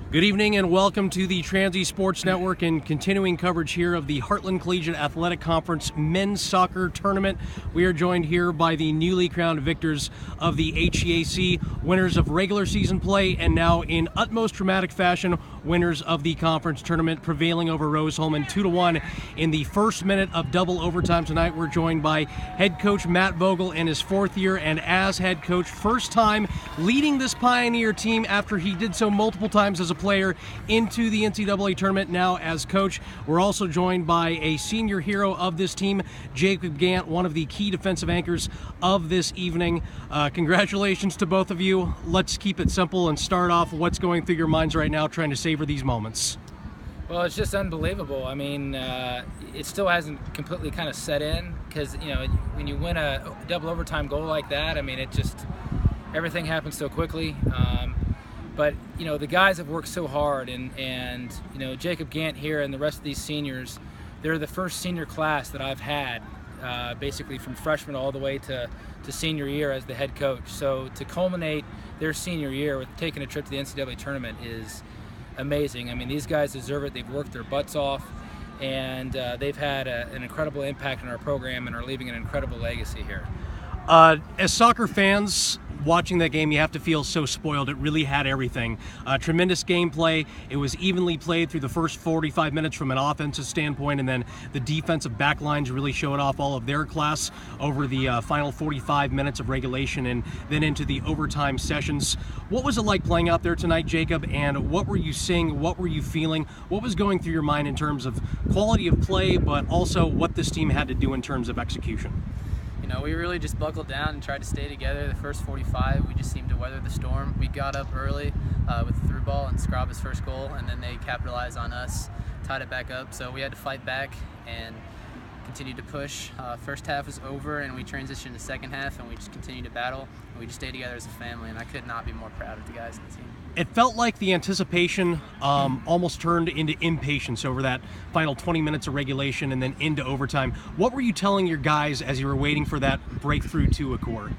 Good evening and welcome to the Transy Sports Network and continuing coverage here of the Heartland Collegiate Athletic Conference Men's Soccer Tournament. We are joined here by the newly crowned victors of the HCAC, winners of regular season play, and now in utmost dramatic fashion, winners of the conference tournament, prevailing over Rose-Hulman 2-1 in the first minute of double overtime tonight. We're joined by head coach Matt Vogel in his fourth year, and as head coach, first time leading this Pioneer team after he did so multiple times as a player into the NCAA tournament, now as coach. We're also joined by a senior hero of this team, Jacob Gantt, one of the key defensive anchors of this evening. Congratulations to both of you. Let's keep it simple and start off what's going through your minds right now trying to savor these moments. Well, it's just unbelievable. I mean, it still hasn't completely kind of set in because, you know, when you win a double overtime goal like that, I mean, it just, everything happens so quickly. But, you know, the guys have worked so hard, and you know, Jacob Gantt here and the rest of these seniors, they're the first senior class that I've had, basically from freshman all the way to senior year as the head coach. So to culminate their senior year with taking a trip to the NCAA tournament is amazing. I mean, these guys deserve it. They've worked their butts off, and they've had an incredible impact on our program and are leaving an incredible legacy here. As soccer fans, watching that game, you have to feel so spoiled. It really had everything. Tremendous gameplay. It was evenly played through the first 45 minutes from an offensive standpoint, and then the defensive backlines really showed off all of their class over the final 45 minutes of regulation and then into the overtime sessions. What was it like playing out there tonight, Jacob, and what were you seeing? What were you feeling? What was going through your mind in terms of quality of play, but also what this team had to do in terms of execution? You know, we really just buckled down and tried to stay together. The first 45, we just seemed to weather the storm. We got up early with the through ball and Scraba's first goal, and then they capitalized on us, tied it back up. So we had to fight back and continue to push. First half was over, and we transitioned to second half, and we just continued to battle. And we just stayed together as a family, and I could not be more proud of the guys in the team. It felt like the anticipation almost turned into impatience over that final 20 minutes of regulation and then into overtime. What were you telling your guys as you were waiting for that breakthrough to occur?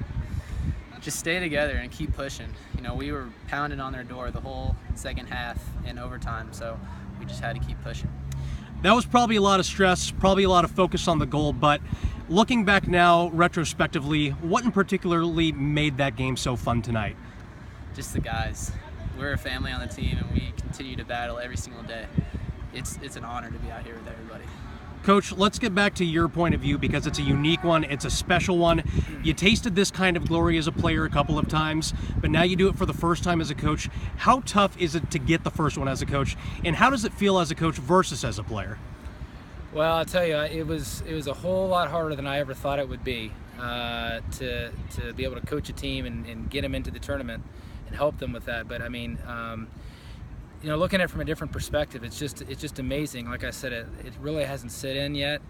Just stay together and keep pushing. You know, we were pounding on their door the whole second half in overtime, so we just had to keep pushing. That was probably a lot of stress, probably a lot of focus on the goal, but looking back now, retrospectively, what in particularly made that game so fun tonight? Just the guys. We're a family on the team, and we continue to battle every single day. It's an honor to be out here with everybody. Coach, let's get back to your point of view because it's a unique one. It's a special one. You tasted this kind of glory as a player a couple of times, but now you do it for the first time as a coach. How tough is it to get the first one as a coach, and how does it feel as a coach versus as a player? Well, I'll tell you, it was a whole lot harder than I ever thought it would be to be able to coach a team and get them into the tournament and help them with that. But I mean, you know, looking at it from a different perspective, it's just amazing. Like I said, it really hasn't set in yet.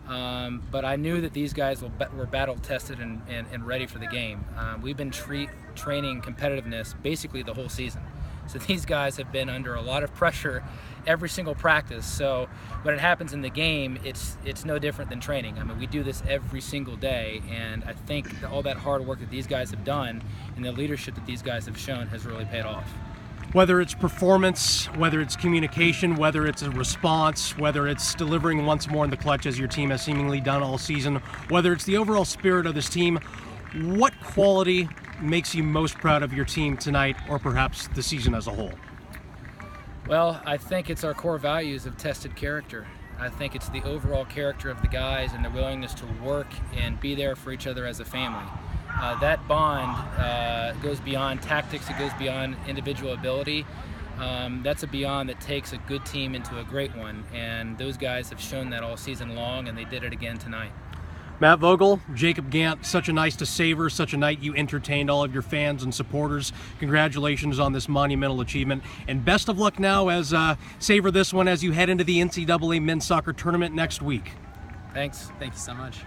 But I knew that these guys were battle tested and ready for the game. We've been training competitiveness basically the whole season. So these guys have been under a lot of pressure every single practice. So when it happens in the game, it's no different than training. I mean, we do this every single day, and I think all that hard work that these guys have done and the leadership that these guys have shown has really paid off. Whether it's performance, whether it's communication, whether it's a response, whether it's delivering once more in the clutch as your team has seemingly done all season, whether it's the overall spirit of this team, what quality makes you most proud of your team tonight, or perhaps the season as a whole? Well, I think it's our core values of tested character. I think it's the overall character of the guys and the willingness to work and be there for each other as a family. That bond goes beyond tactics, it goes beyond individual ability. That's a beyond that takes a good team into a great one, and those guys have shown that all season long, and they did it again tonight. Matt Vogel, Jacob Gantt, such a night to savor, such a night you entertained all of your fans and supporters. Congratulations on this monumental achievement, and best of luck now as savor this one as you head into the NCAA men's soccer tournament next week. Thanks. Thank you so much.